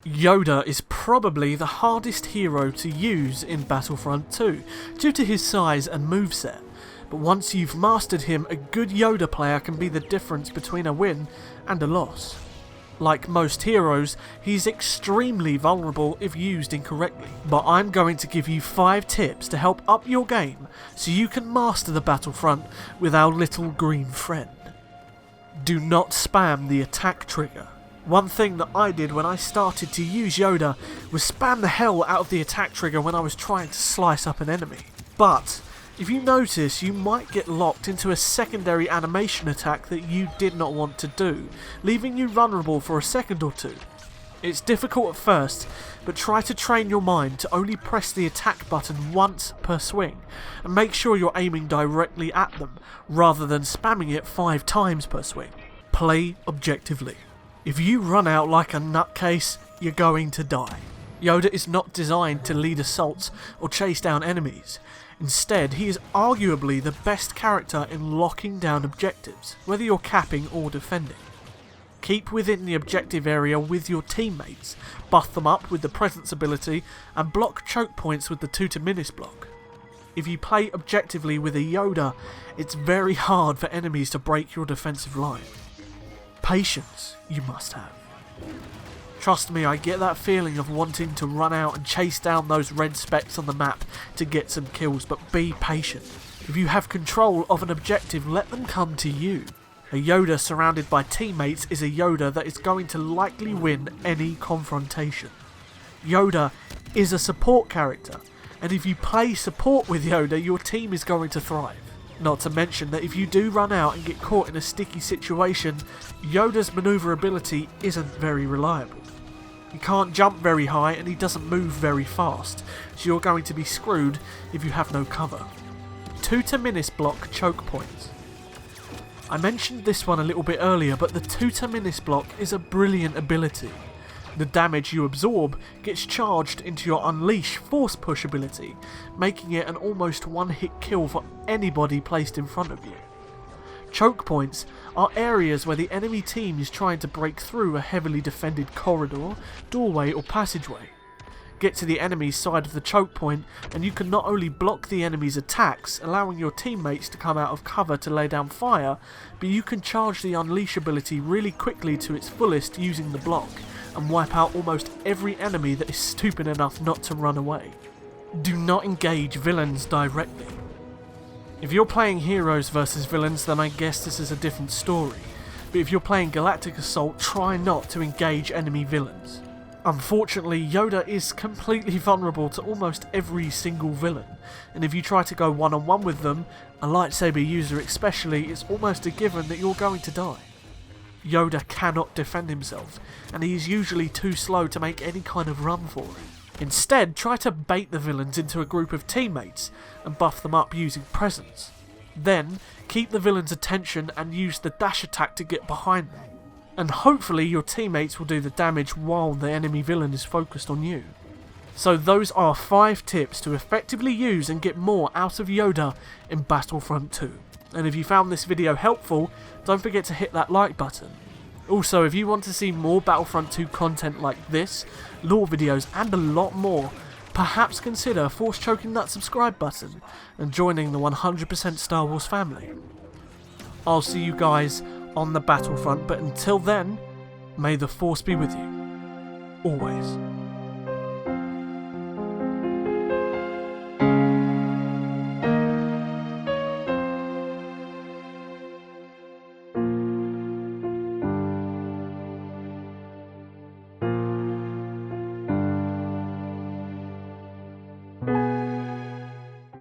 Yoda is probably the hardest hero to use in Battlefront 2 due to his size and moveset, but once you've mastered him, a good Yoda player can be the difference between a win and a loss. Like most heroes, he's extremely vulnerable if used incorrectly, but I'm going to give you 5 tips to help up your game so you can master the Battlefront with our little green friend. Do not spam the attack trigger. One thing that I did when I started to use Yoda was spam the hell out of the attack trigger when I was trying to slice up an enemy. But if you notice, you might get locked into a secondary animation attack that you did not want to do, leaving you vulnerable for a second or two. It's difficult at first, but try to train your mind to only press the attack button once per swing, and make sure you're aiming directly at them, rather than spamming it 5 times per swing. Play objectively. If you run out like a nutcase, you're going to die. Yoda is not designed to lead assaults or chase down enemies. Instead, he is arguably the best character in locking down objectives, whether you're capping or defending. Keep within the objective area with your teammates, buff them up with the presence ability, and block choke points with the 2-to-Minis block. If you play objectively with a Yoda, it's very hard for enemies to break your defensive line. Patience you must have. Trust me, I get that feeling of wanting to run out and chase down those red specks on the map to get some kills, but be patient. If you have control of an objective, let them come to you. A Yoda surrounded by teammates is a Yoda that is going to likely win any confrontation. Yoda is a support character, and if you play support with Yoda, your team is going to thrive. Not to mention that if you do run out and get caught in a sticky situation, Yoda's maneuverability isn't very reliable. He can't jump very high and he doesn't move very fast, so you're going to be screwed if you have no cover. 2-to-Minis block choke points. I mentioned this one a little bit earlier, but the 2-to-Minis block is a brilliant ability. The damage you absorb gets charged into your Unleash Force Push ability, making it an almost one-hit kill for anybody placed in front of you. Choke points are areas where the enemy team is trying to break through a heavily defended corridor, doorway or passageway. Get to the enemy's side of the choke point and you can not only block the enemy's attacks, allowing your teammates to come out of cover to lay down fire, but you can charge the Unleash ability really quickly to its fullest using the block, and wipe out almost every enemy that is stupid enough not to run away. Do not engage villains directly. If you're playing heroes versus villains, then I guess this is a different story, but if you're playing Galactic Assault, try not to engage enemy villains. Unfortunately, Yoda is completely vulnerable to almost every single villain, and if you try to go one-on-one with them, a lightsaber user especially, it's almost a given that you're going to die. Yoda cannot defend himself, and he is usually too slow to make any kind of run for it. Instead, try to bait the villains into a group of teammates and buff them up using presence. Then, keep the villain's attention and use the dash attack to get behind them. And hopefully your teammates will do the damage while the enemy villain is focused on you. So those are 5 tips to effectively use and get more out of Yoda in Battlefront 2. And if you found this video helpful, don't forget to hit that like button. Also, if you want to see more Battlefront 2 content like this, lore videos and a lot more, perhaps consider force choking that subscribe button and joining the 100% Star Wars family. I'll see you guys on the Battlefront, but until then, may the Force be with you. Always.